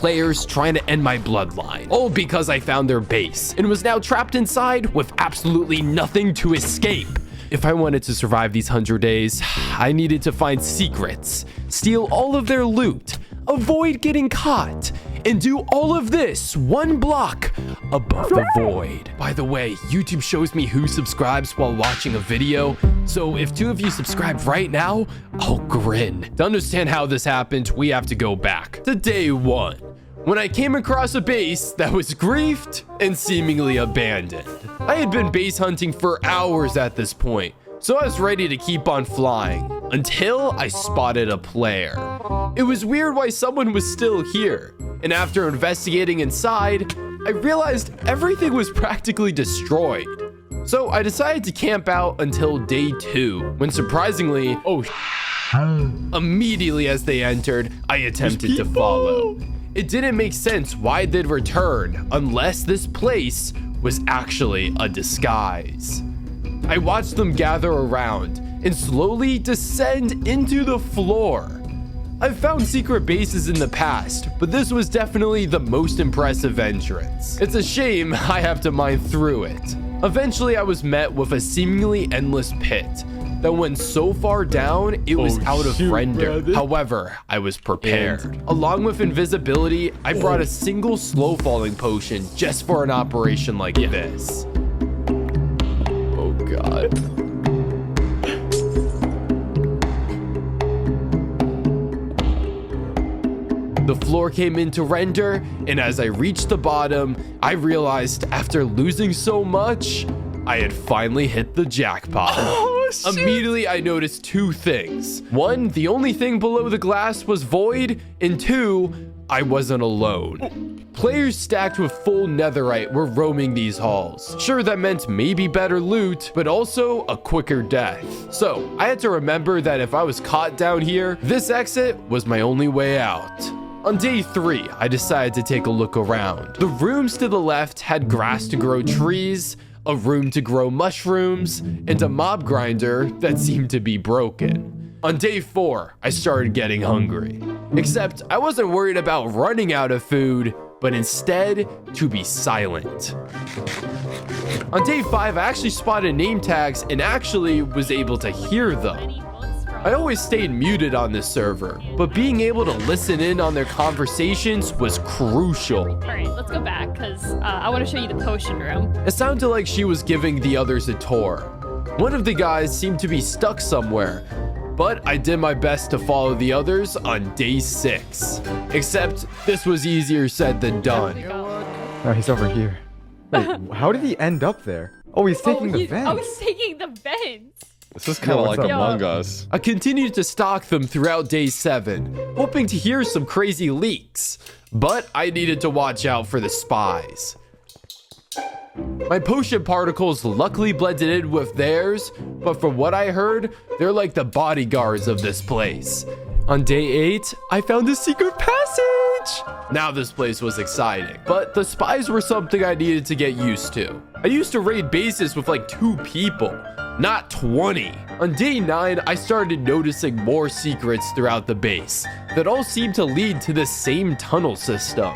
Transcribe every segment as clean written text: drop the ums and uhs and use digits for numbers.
players trying to end my bloodline, all because I found their base and was now trapped inside with absolutely nothing to escape. If I wanted to survive these 100 days, I needed to find secrets, steal all of their loot, avoid getting caught, and do all of this one block above the void. By the way, YouTube shows me who subscribes while watching a video, so if 2 of you subscribe right now, I'll grin. To understand how this happened, we have to go back to day 1, when I came across a base that was griefed and seemingly abandoned. I had been base hunting for hours at this point, so I was ready to keep on flying until I spotted a player. It was weird why someone was still here, and after investigating inside, I realized everything was practically destroyed. So I decided to camp out until day 2, when surprisingly, immediately as they entered, I attempted to follow. It didn't make sense why they'd return unless this place was actually a disguise. I watched them gather around and slowly descend into the floor. I've found secret bases in the past, but this was definitely the most impressive entrance. It's a shame I have to mine through it. Eventually, I was met with a seemingly endless pit that went so far down, it was out of render. Brother. However, I was prepared. Along with invisibility, I brought a single slow falling potion just for an operation like this. Oh God. The floor came into render, and as I reached the bottom, I realized after losing so much, I had finally hit the jackpot. Immediately, I noticed 2 things. 1, the only thing below the glass was void, and 2, I wasn't alone. Players stacked with full netherite were roaming these halls. Sure, that meant maybe better loot, but also a quicker death. So, I had to remember that if I was caught down here, this exit was my only way out. On day 3, I decided to take a look around. The rooms to the left had grass to grow trees, a room to grow mushrooms, and a mob grinder that seemed to be broken. On day 4, I started getting hungry. Except I wasn't worried about running out of food, but instead to be silent. On day 5, I actually spotted name tags and actually was able to hear them. I always stayed muted on this server, but being able to listen in on their conversations was crucial. All right, let's go back because I want to show you the potion room. It sounded like she was giving the others a tour. One of the guys seemed to be stuck somewhere, but I did my best to follow the others on day 6. Except this was easier said than done. Oh, he's over here. Wait, how did he end up there? Oh, he's taking the vents. I was taking the vents. This is kind of like Among Us. I continued to stalk them throughout day 7, hoping to hear some crazy leaks, but I needed to watch out for the spies. My potion particles luckily blended in with theirs, but from what I heard, they're like the bodyguards of this place. On day 8, I found a secret passage! Now this place was exciting, but the spies were something I needed to get used to. I used to raid bases with like 2 people. Not 20. On day 9, I started noticing more secrets throughout the base that all seemed to lead to the same tunnel system.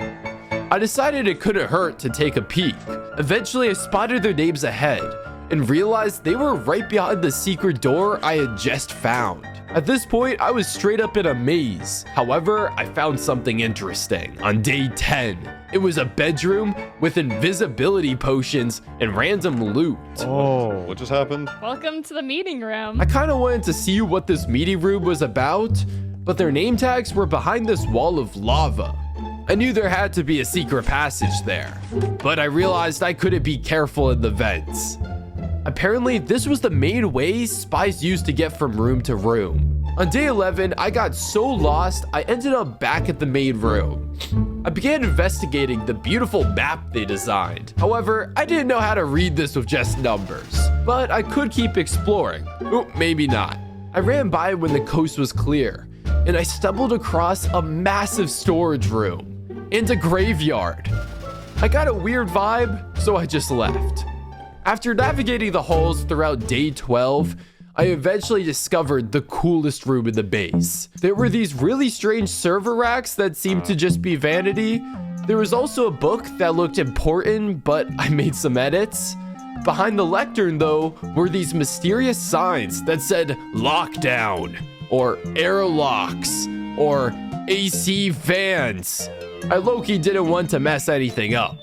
I decided it couldn't hurt to take a peek. Eventually, I spotted their names ahead and realized they were right behind the secret door I had just found. At this point, I was straight up in a maze. However, I found something interesting. On day 10, it was a bedroom with invisibility potions and random loot. Oh, what just happened? Welcome to the meeting room. I kind of wanted to see what this meeting room was about, but their name tags were behind this wall of lava. I knew there had to be a secret passage there, but I realized I couldn't be careful in the vents. Apparently, this was the main way spies used to get from room to room. On day 11, I got so lost, I ended up back at the main room. I began investigating the beautiful map they designed. However, I didn't know how to read this with just numbers, but I could keep exploring. Oh, maybe not. I ran by when the coast was clear, and I stumbled across a massive storage room and a graveyard. I got a weird vibe, so I just left. After navigating the halls throughout day 12, I eventually discovered the coolest room in the base. There were these really strange server racks that seemed to just be vanity. There was also a book that looked important, but I made some edits. Behind the lectern, though, were these mysterious signs that said lockdown, or airlocks, or AC fans. I low-key didn't want to mess anything up,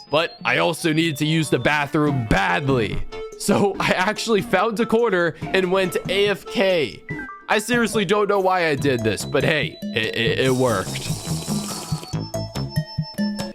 but I also needed to use the bathroom badly. So I actually found a corner and went AFK. I seriously don't know why I did this, but hey, it worked.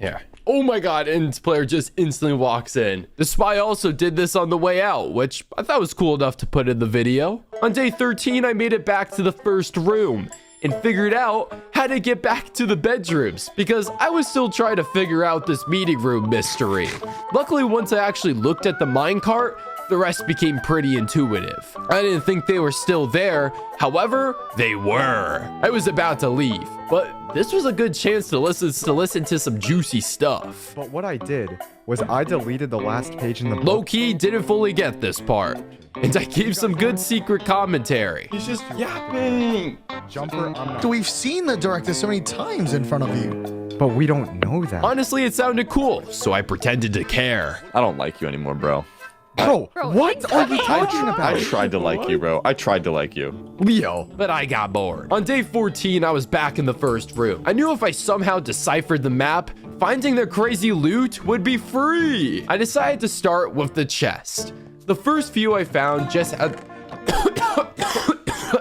Yeah. Oh my god, and player just instantly walks in. The spy also did this on the way out, which I thought was cool enough to put in the video. On day 13, I made it back to the first room and figured out how to get back to the bedrooms because I was still trying to figure out this meeting room mystery. Luckily, once I actually looked at the minecart, the rest became pretty intuitive. I didn't think they were still there. However, they were. I was about to leave, but this was a good chance to listen to some juicy stuff. But what I did was I deleted the last page in the book. Low-key didn't fully get this part, and I gave some good secret commentary. He's just yapping. Jumper, I'm not. We've seen the director so many times in front of you. But we don't know that. Honestly, it sounded cool, so I pretended to care. I don't like you anymore, bro. Bro, Bro, what are you talking about? I tried to like you, bro. I tried to like you. Leo. But I got bored. On day 14, I was back in the first room. I knew if I somehow deciphered the map, finding their crazy loot would be free. I decided to start with the chest. The first few I found just had...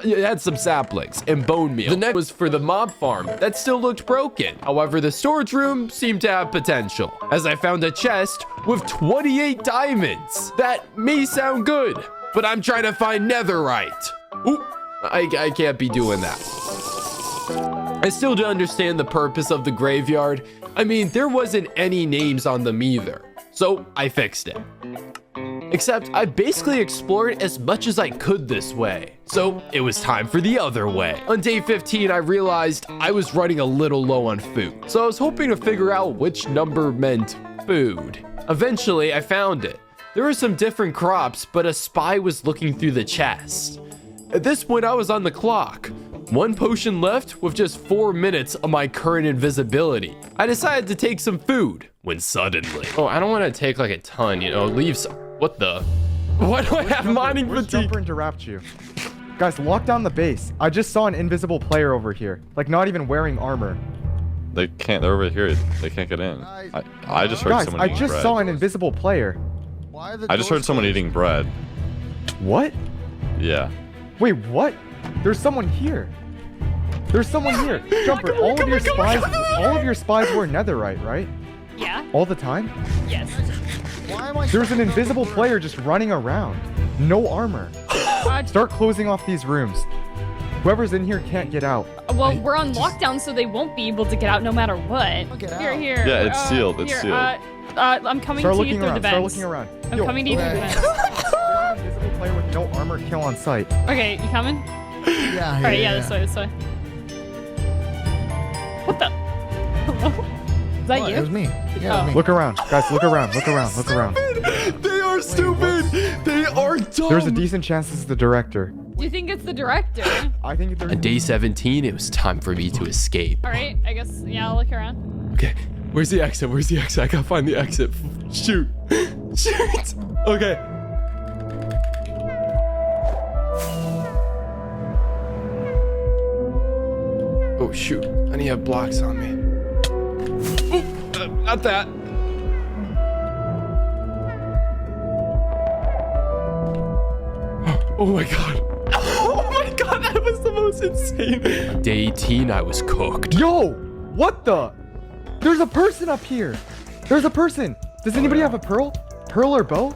it had some saplings and bone meal. The next was for the mob farm that still looked broken. However, the storage room seemed to have potential, as I found a chest with 28 diamonds. That may sound good, but I'm trying to find netherite. Ooh, I can't be doing that. I still don't understand the purpose of the graveyard. I mean, there wasn't any names on them either, so I fixed it. Except I basically explored as much as I could this way. So it was time for the other way. On day 15, I realized I was running a little low on food. So I was hoping to figure out which number meant food. Eventually, I found it. There were some different crops, but a spy was looking through the chest. At this point, I was on the clock. One potion left with just 4 minutes of my current invisibility. I decided to take some food when suddenly... Oh, I don't want to take like a ton, you know, leave some... What the? Why do I have mining Where's fatigue? Jumper interrupt you? Guys, lock down the base. I just saw an invisible player over here. Like, not even wearing armor. They can't. They're over here. They can't get in. I just heard Guys, someone I eating just bread. saw an invisible player. Why are the I just heard doors someone closed? eating bread. What? Yeah. Wait, what? There's someone here. There's someone here. Jumper, all of your spies wear netherite, right? Yeah. All the time? Yes. Why am I There's stuck an in invisible the player just running around. No armor. Uh, Start closing off these rooms. Whoever's in here can't get out. well, we're on lockdown, so they won't be able to get out no matter what. Get Here, out. here. Yeah, it's sealed, it's here, sealed. I'm coming Start to you looking through around. the Start vents. looking around. I'm Yo, coming to you through the okay. vents. there's an invisible player with no armor. Kill on sight. Okay, you coming? Yeah, All right, yeah, this way, this way. What the? Hello? Is that What? you? It was me. Yeah, it was me. Look around, guys. Look around. Look around. Look around. They are stupid. They are dumb. There's a decent chance this is the director. Do you think it's the director? I think there's. On day 17, it was time for me to escape. All right, I guess, yeah, I'll look around. Okay, where's the exit? Where's the exit? I gotta find the exit. Shoot. Shoot. Okay. Oh, shoot. I need to have blocks on me. Not that. Oh my god. Oh my god, that was the most insane. On day 18, I was cooked. Yo, what the? There's a person up here. There's a person. Does anybody have a pearl? Pearl or bow?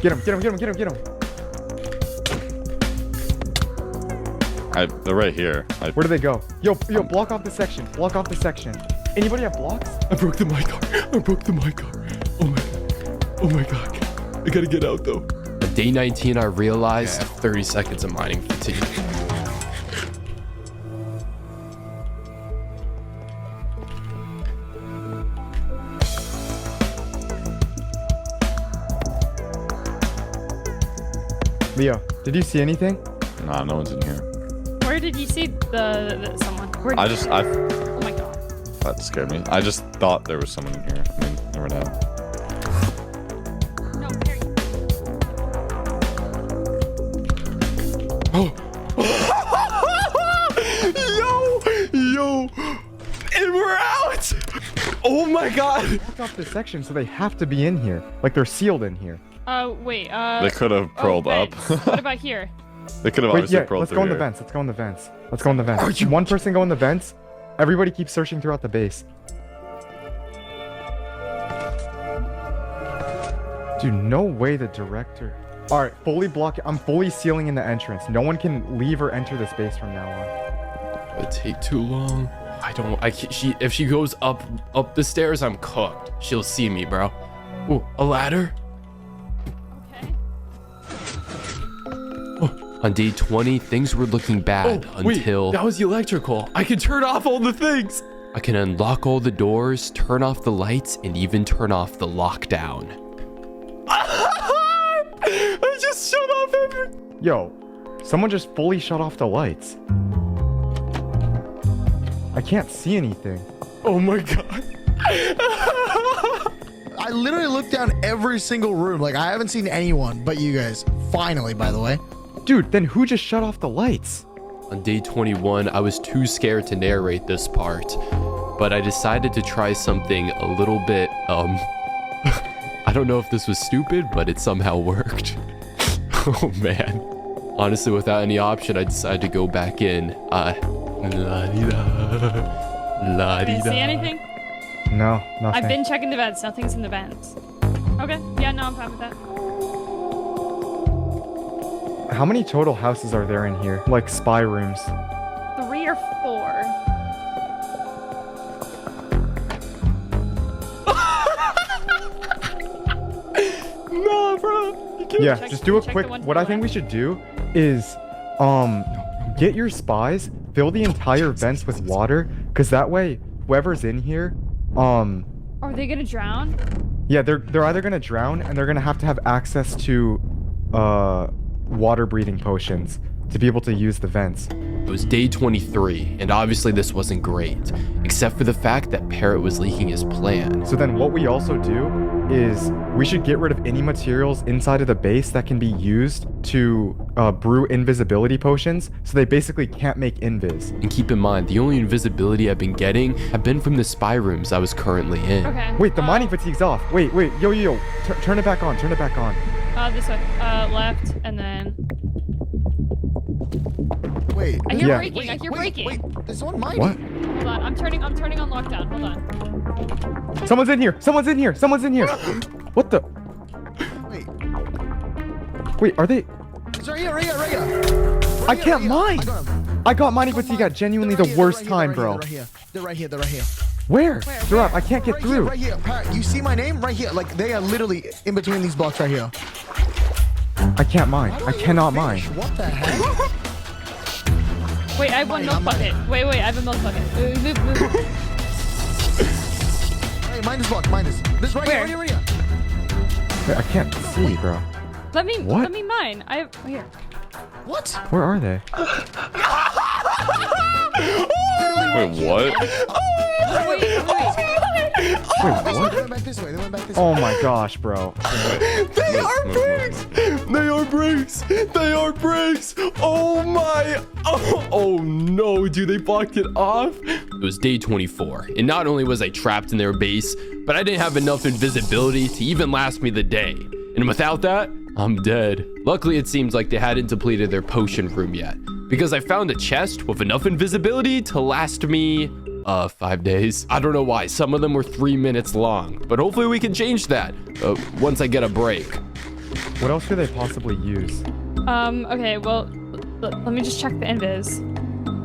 Get him. Get him. Get him. Get him. Get him. They're right here. Where do they go? Yo, block off the section. Block off the section. Anybody have blocks? I broke the mic car. I broke the mic car. Oh my god. I gotta get out though. On day 19, I realized 30 seconds of mining fatigue. Leo, did you see anything? Nah, no one's in here. Where did you see the someone? Where did Oh my god. That scared me. I just thought there was someone in here. I mean, never know. No, Perry. Yo, and we're out. Oh my god. Blocked off this section, so they have to be in here. Like they're sealed in here. Wait, They could have pearled up. vents. What about here? They could have Wait, obviously yeah, pearled let's through go in the here. vents. Let's go in the vents. Let's go in the vents. One person go in the vents. Everybody keep searching throughout the base. Dude, no way the director. All right, fully block. I'm fully sealing in the entrance. No one can leave or enter this base from now on. It'd take too long. If she goes up the stairs, I'm cooked. She'll see me, bro. Ooh, a ladder. Okay. On day 20, things were looking bad until that was the electrical. I can turn off all the things. I can unlock all the doors, turn off the lights, and even turn off the lockdown. I just shut off everything. Yo, someone just fully shut off the lights. I can't see anything. Oh my god. I literally looked down every single room. Like, I haven't seen anyone but you guys. Finally, by the way. Dude, then who just shut off the lights? On day 21, I was too scared to narrate this part, but I decided to try something a little bit, I don't know if this was stupid, but it somehow worked. Oh man. Honestly, without any option, I decided to go back in. La-di-da. La-di-da. See anything? No, nothing. I've been checking the vents. Nothing's in the vents. Okay. Yeah, no, I'm fine with that. How many total houses are there in here? Like spy rooms? 3 or 4. Nah, bro. You can't. Yeah, Check- just do a check quick. the one to What the I think we left. should do is, get your spies, fill the entire vents with water, because that way, whoever's in here, Are they gonna drown? yeah, they're either gonna drown and they're gonna have to have access to, water breathing potions to be able to use the vents. It was day 23, and obviously this wasn't great, except for the fact that Parrot was leaking his plan. So then what we also do is we should get rid of any materials inside of the base that can be used to brew invisibility potions, so they basically can't make invis. And keep in mind, the only invisibility I've been getting have been from the spy rooms I was currently in. Okay. Wait, the mining fatigue's off. Wait, yo, turn it back on, turn it back on. This way. Left, and then... Wait. I hear Yeah. breaking. I hear breaking. Wait, there's someone mining. What? Hold on. I'm turning on lockdown. Hold on. Someone's in here, someone's in here, someone's in here. What the? Wait. Wait, are they? It's right here, right here, right here. I can't mine. I got him. I got mining fatigue at genuinely the worst time, bro. They're right here. They're right here. Where? Where? Drop, I can't get Right through. here, right here. Parrot, you see my name? Right here. Like, they are literally in between these blocks right here. I can't mine. Why I don't you cannot finish? mine. What the heck? Wait, I have one milk I'm bucket. Wait, I have a milk bucket. Move. Hey, mine this block. Mine this. This right Where? here, right here, right here. Wait, I can't see, bro. Let me What? mine. I have here. What? Where are they? Wait, what? Wait. Wait, what? They went back this way. They went back this Oh way. my gosh, bro. They are bricks! They are bricks! They are bricks! Oh my! Oh no, dude, they blocked it off. It was day 24, and not only was I trapped in their base, but I didn't have enough invisibility to even last me the day. And without that, I'm dead. Luckily, it seems like they hadn't depleted their potion room yet, because I found a chest with enough invisibility to last me 5 days. I don't know why. Some of them were 3 minutes long, but hopefully we can change that once I get a break. What else could they possibly use? Okay, well, let me just check the invis.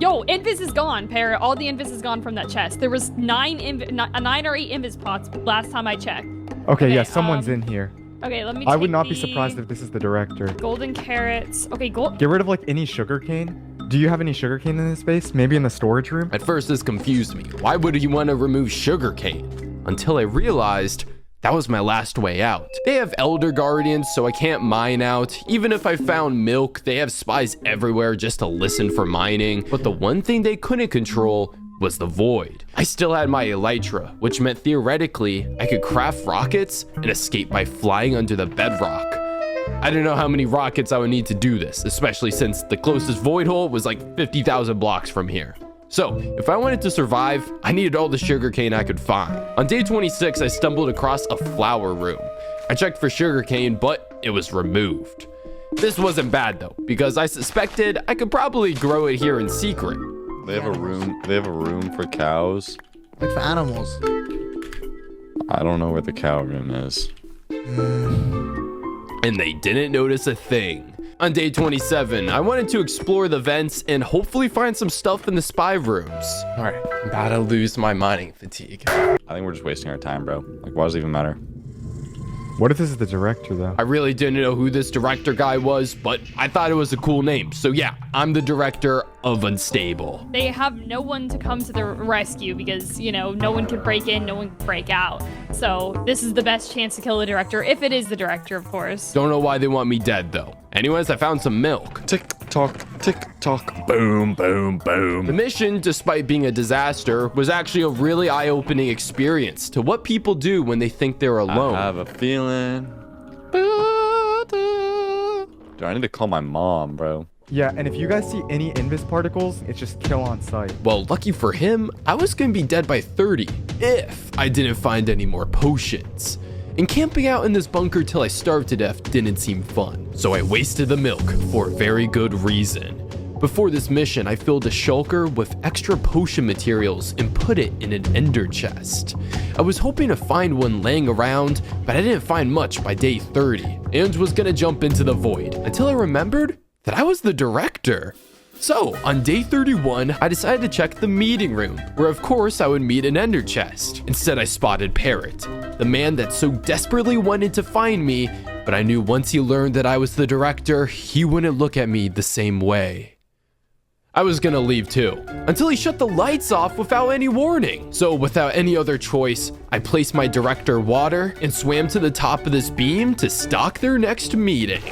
Yo, invis is gone, Parrot. All the invis is gone from that chest. There was 9 or 8 invis pots last time I checked. Okay, yeah, someone's in here. Okay, let me I would take not be the surprised if this is the director. golden carrots. Okay, gold. Get rid of like any sugarcane. Do you have any sugarcane in this space? Maybe in the storage room? At first, this confused me. Why would you want to remove sugarcane? Until I realized that was my last way out. They have elder guardians, so I can't mine out. Even if I found milk, they have spies everywhere just to listen for mining. But the one thing they couldn't control was the void. I still had my elytra, which meant theoretically I could craft rockets and escape by flying under the bedrock. I don't know how many rockets I would need to do this, especially since the closest void hole was like 50,000 blocks from here. So, if I wanted to survive, I needed all the sugarcane I could find. On day 26, I stumbled across a flower room. I checked for sugarcane, but it was removed. This wasn't bad though, because I suspected I could probably grow it here in secret. They have a room. They have a room for cows. Like for animals. I don't know where the cow room is. And they didn't notice a thing. On day 27, I wanted to explore the vents and hopefully find some stuff in the spy rooms. All right, I'm about to lose my mining fatigue. I think we're just wasting our time, bro. Like, why does it even matter? What if this is the director, though? I really didn't know who this director guy was, but I thought it was a cool name. So yeah, I'm the director of Unstable. They have no one to come to the rescue because, you know, no one can break in, no one can break out. So this is the best chance to kill the director, if it is the director, of course. Don't know why they want me dead, though. Anyways, I found some milk. Tick tock, boom, boom, boom. The mission, despite being a disaster, was actually a really eye-opening experience to what people do when they think they're alone. I have a feeling. Dude, I need to call my mom, bro. Yeah, and if you guys see any invis particles, it's just kill on sight. Well, lucky for him, I was gonna be dead by 30 if I didn't find any more potions. And camping out in this bunker till I starved to death didn't seem fun, so I wasted the milk for a very good reason. Before this mission, I filled a shulker with extra potion materials and put it in an ender chest. I was hoping to find one laying around, but I didn't find much by day 30, and was gonna jump into the void until I remembered that I was the director. So, on day 31, I decided to check the meeting room, where of course I would meet an ender chest. Instead, I spotted Parrot, the man that so desperately wanted to find me, but I knew once he learned that I was the director, he wouldn't look at me the same way. I was gonna leave too, until he shut the lights off without any warning. So without any other choice, I placed my director water and swam to the top of this beam to stalk their next meeting.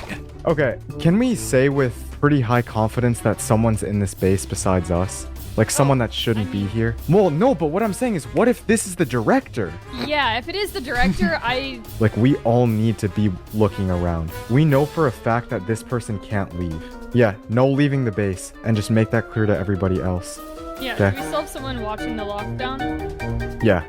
Okay, can we say with pretty high confidence that someone's in this base besides us? Like someone that shouldn't be here? Well, no, but what I'm saying is, what if this is the director? Yeah, if it is the director, Like, we all need to be looking around. We know for a fact that this person can't leave. Yeah, no leaving the base, and just make that clear to everybody else. Yeah, Okay. do we still have someone watching the lockdown? Yeah.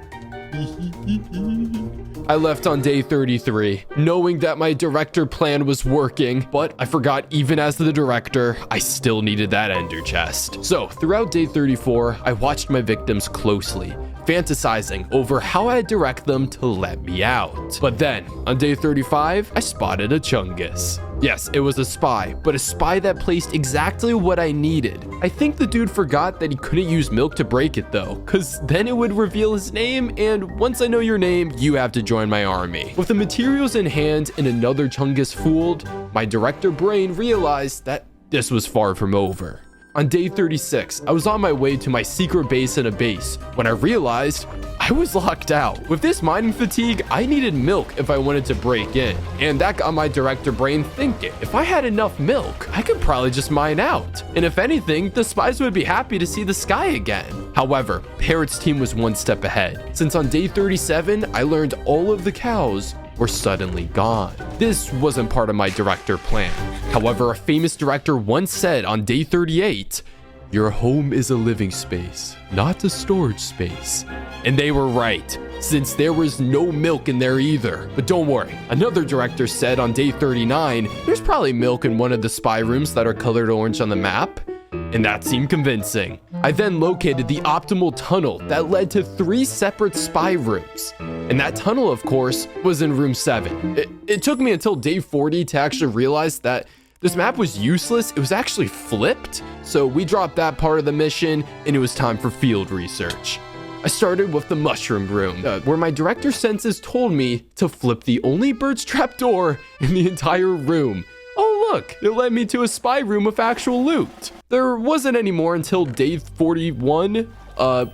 I left on day 33, knowing that my director plan was working, but I forgot even as the director, I still needed that ender chest. So throughout day 34, I watched my victims closely, fantasizing over how I'd direct them to let me out. But then, on day 35, I spotted a chungus. Yes, it was a spy, but a spy that placed exactly what I needed. I think the dude forgot that he couldn't use milk to break it though, cause then it would reveal his name, and once I know your name, you have to join my army. With the materials in hand and another chungus fooled, my director brain realized that this was far from over. On day 36, I was on my way to my secret base in a base when I realized I was locked out. With this mining fatigue, I needed milk if I wanted to break in, and that got my director brain thinking, if I had enough milk, I could probably just mine out. And if anything, the spies would be happy to see the sky again. However, Parrot's team was one step ahead, since on day 37, I learned all of the cows were suddenly gone. This wasn't part of my director plan. However, a famous director once said on day 38, "Your home is a living space, not a storage space." And they were right, since there was no milk in there either. But don't worry, another director said on day 39, there's probably milk in one of the spy rooms that are colored orange on the map. And that seemed convincing. I then located the optimal tunnel that led to 3 separate spy rooms. And that tunnel, of course, was in room 7. It took me until day 40 to actually realize that this map was useless. It was actually flipped. So we dropped that part of the mission, and it was time for field research. I started with the mushroom room, where my director senses told me to flip the only bird's trap door in the entire room. Oh look, it led me to a spy room with actual loot. There wasn't any more until day 41,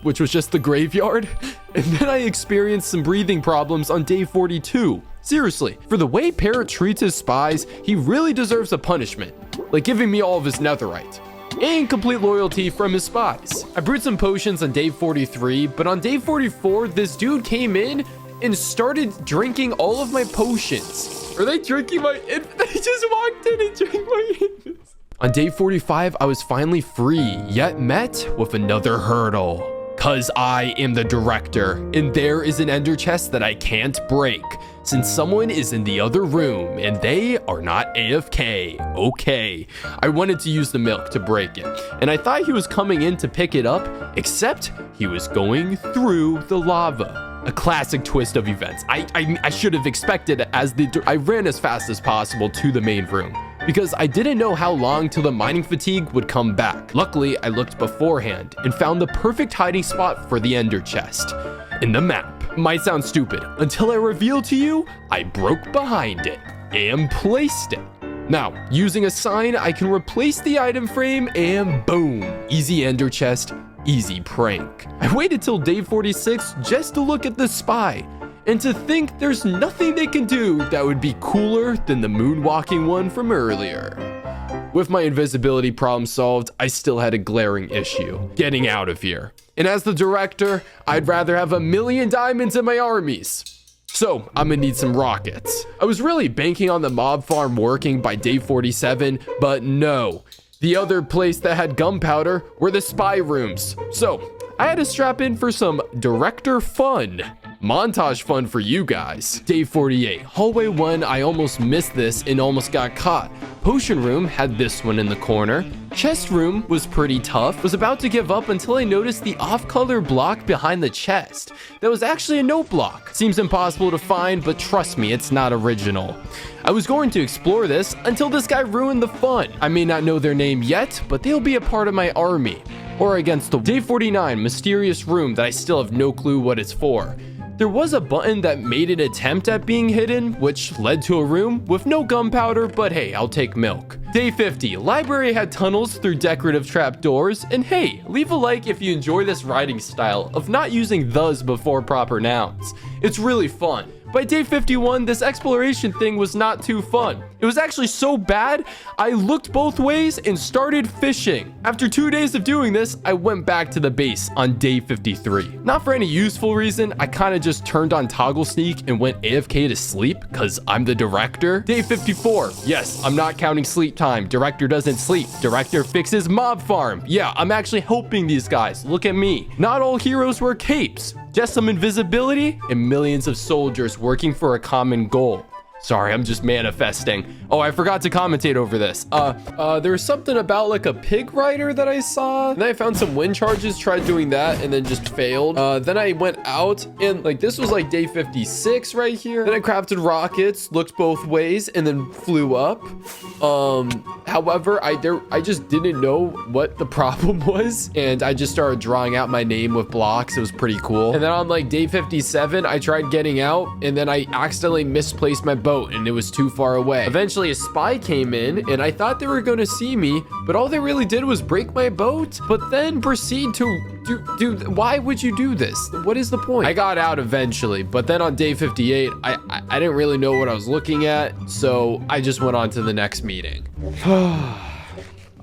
which was just the graveyard. And then I experienced some breathing problems on day 42. Seriously, for the way Parrot treats his spies, he really deserves a punishment, like giving me all of his netherite and complete loyalty from his spies. I brewed some potions on day 43, but on day 44, this dude came in and started drinking all of my potions. Are they drinking my They just walked in and drank my infants. On day 45, I was finally free, yet met with another hurdle. Cause I am the director, and there is an ender chest that I can't break, since someone is in the other room, and they are not AFK. Okay. I wanted to use the milk to break it, and I thought he was coming in to pick it up, except he was going through the lava. A classic twist of events. I should have expected it as I ran as fast as possible to the main room, because I didn't know how long till the mining fatigue would come back. Luckily, I looked beforehand and found the perfect hiding spot for the ender chest in the map. Might sound stupid until I reveal to you I broke behind it and placed it. Now, using a sign, I can replace the item frame and boom, easy ender chest, easy prank. I waited till day 46 just to look at the spy, and to think there's nothing they can do that would be cooler than the moonwalking one from earlier. With my invisibility problem solved, I still had a glaring issue: getting out of here. And as the director, I'd rather have 1,000,000 diamonds in my armies. So I'm gonna need some rockets. I was really banking on the mob farm working by day 47, but no. The other place that had gunpowder were the spy rooms. So I had to strap in for some director fun. Montage fun for you guys. Day 48, hallway 1, I almost missed this and almost got caught. Potion room had this one in the corner. Chest room was pretty tough. Was about to give up until I noticed the off-color block behind the chest. That was actually a note block. Seems impossible to find, but trust me, it's not original. I was going to explore this until this guy ruined the fun. I may not know their name yet, but they'll be a part of my army. Or against the Day 49, mysterious room that I still have no clue what it's for. There was a button that made an attempt at being hidden, which led to a room with no gunpowder, but hey, I'll take milk. Day 50, library had tunnels through decorative trapdoors, and hey, leave a like if you enjoy this writing style of not using thes before proper nouns. It's really fun. By day 51, this exploration thing was not too fun. It was actually so bad, I looked both ways and started fishing. After 2 days of doing this, I went back to the base on day 53. Not for any useful reason, I kind of just turned on toggle sneak and went AFK to sleep because I'm the director. Day 54, yes, I'm not counting sleep time. Director doesn't sleep. Director fixes mob farm. Yeah, I'm actually helping these guys. Look at me. Not all heroes wear capes. Just some invisibility and millions of soldiers working for a common goal. Sorry, I'm just manifesting. Oh, I forgot to commentate over this. There was something about like a pig rider that I saw. And then I found some wind charges, tried doing that and then just failed. Then I went out and like this was like day 56 right here. Then I crafted rockets, looked both ways and then flew up. However, I just didn't know what the problem was. And I just started drawing out my name with blocks. It was pretty cool. And then on like day 57, I tried getting out and then I accidentally misplaced my boat and it was too far away. Eventually a spy came in and I thought they were going to see me, but all they really did was break my boat, but then proceed to do why would you do this? What is the point? I got out eventually, but then on day 58, I didn't really know what I was looking at, so I just went on to the next meeting.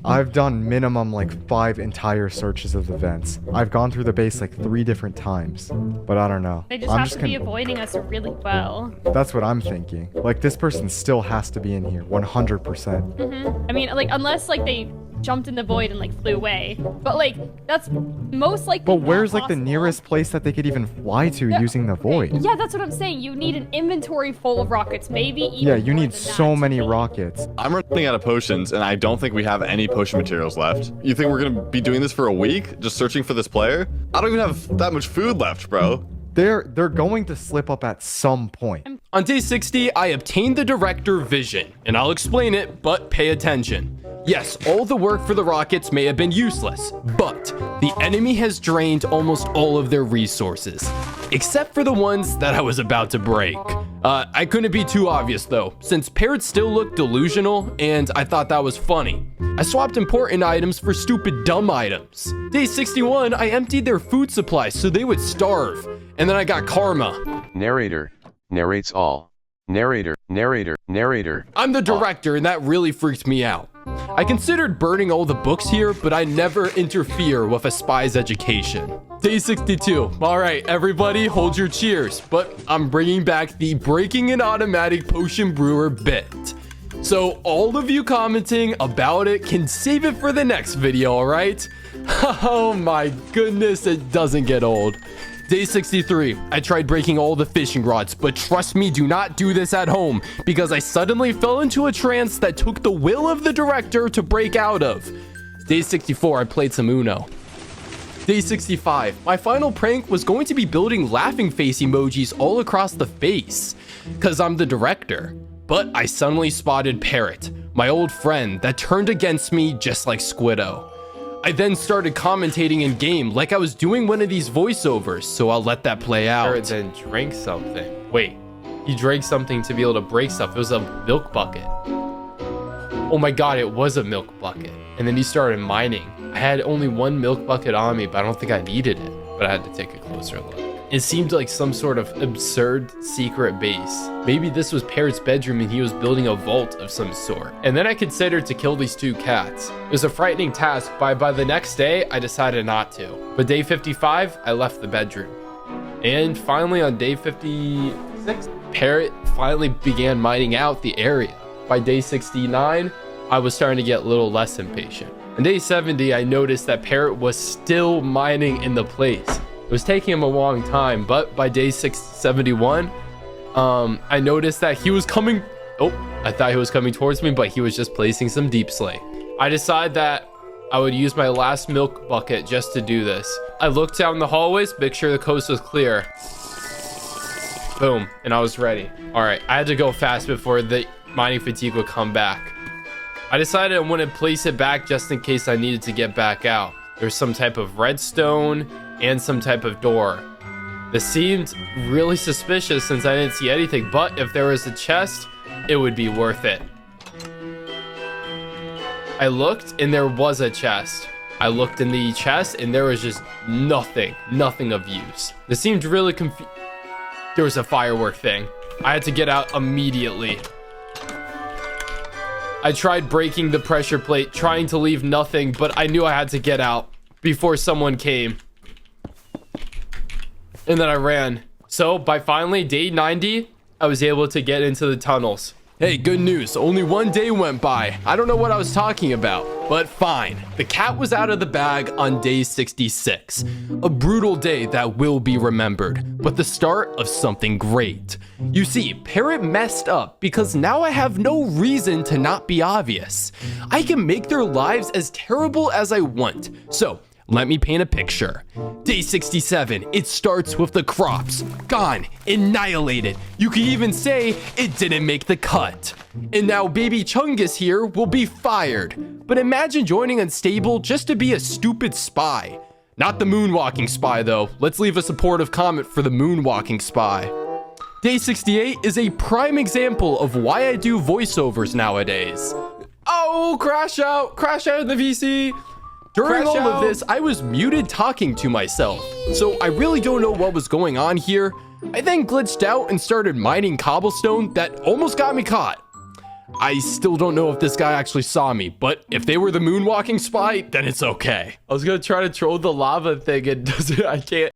I've done minimum like 5 entire searches of the vents. I've gone through the base like 3 different times, but I don't know. They just have to be avoiding us really well. That's what I'm thinking. Like this person still has to be in here 100%. I mean, like unless like they jumped in the void and like flew away, but like that's most likely. But where's not like the possible. nearest place that they could even fly to using the void? Yeah, that's what I'm saying. You need an inventory full of rockets, maybe even. Yeah, you more need than so that. many rockets. I'm running out of potions, and I don't think we have any potion materials left. You think we're gonna be doing this for a week, just searching for this player? I don't even have that much food left, bro. They're going to slip up at some point. On day 60, I obtained the director vision, and I'll explain it, but pay attention. Yes, all the work for the rockets may have been useless, but the enemy has drained almost all of their resources, except for the ones that I was about to break. I couldn't be too obvious though, since parrots still look delusional, and I thought that was funny. I swapped important items for stupid dumb items. Day 61, I emptied their food supply so they would starve, and then I got karma. Narrator narrates all. Narrator. I'm the director, and that really freaked me out. I considered burning all the books here, but I never interfere with a spy's education. Day 62. All right, everybody, hold your cheers, but I'm bringing back the breaking an automatic potion brewer bit. So all of you commenting about it can save it for the next video, all right? Oh my goodness, it doesn't get old. Day 63, I tried breaking all the fishing rods, but trust me, do not do this at home, because I suddenly fell into a trance that took the will of the director to break out of. Day 64, I played some Uno. Day 65, my final prank was going to be building laughing face emojis all across the face, because I'm the director. But I suddenly spotted Parrot, my old friend that turned against me just like Squiddo. I then started commentating in game like I was doing one of these voiceovers, so I'll let that play out. Parrot then drank something. Wait, he drank something to be able to break stuff. It was a milk bucket. Oh my god, it was a milk bucket. And then he started mining. I had only one milk bucket on me, but I don't think I needed it. But I had to take a closer look. It seemed like some sort of absurd secret base. Maybe this was Parrot's bedroom and he was building a vault of some sort. And then I considered to kill these two cats. It was a frightening task, but by the next day, I decided not to. But day 55, I left the bedroom. And finally on day 56, Parrot finally began mining out the area. By day 69, I was starting to get a little less impatient. On day 70, I noticed that Parrot was still mining in the place. It was taking him a long time, but by day 671, I noticed that he was coming. Oh, I thought he was coming towards me, but he was just placing some deep slate. I decided that I would use my last milk bucket just to do this. I looked down the hallways, make sure the coast was clear. Boom, and I was ready. All right, I had to go fast before the mining fatigue would come back. I decided I wouldn't place it back just in case I needed to get back out. There's some type of redstone and some type of door. This seemed really suspicious since I didn't see anything, but if there was a chest, it would be worth it. I looked and there was a chest. I looked in the chest and there was just nothing of use. This seemed really confusing. There was a firework thing. I had to get out immediately. I tried breaking the pressure plate, trying to leave nothing, but I knew I had to get out before someone came. And then I ran. So by finally day 90, I was able to get into the tunnels. Hey, good news. Only one day went by. I don't know what I was talking about, but fine. The cat was out of the bag on day 66. A brutal day that will be remembered, but the start of something great. You see, Parrot messed up because now I have no reason to not be obvious. I can make their lives as terrible as I want. So, let me paint a picture. Day 67, it starts with the crops. Gone, annihilated. You could even say it didn't make the cut. And now baby Chungus here will be fired. But imagine joining Unstable just to be a stupid spy. Not the moonwalking spy though. Let's leave a supportive comment for the moonwalking spy. Day 68 is a prime example of why I do voiceovers nowadays. Oh, crash out in the VC. During all of this, I was muted talking to myself, so I really don't know what was going on here. I then glitched out and started mining cobblestone that almost got me caught. I still don't know if this guy actually saw me, but if they were the moonwalking spy, then it's okay. I was gonna try to troll the lava thing and I can't.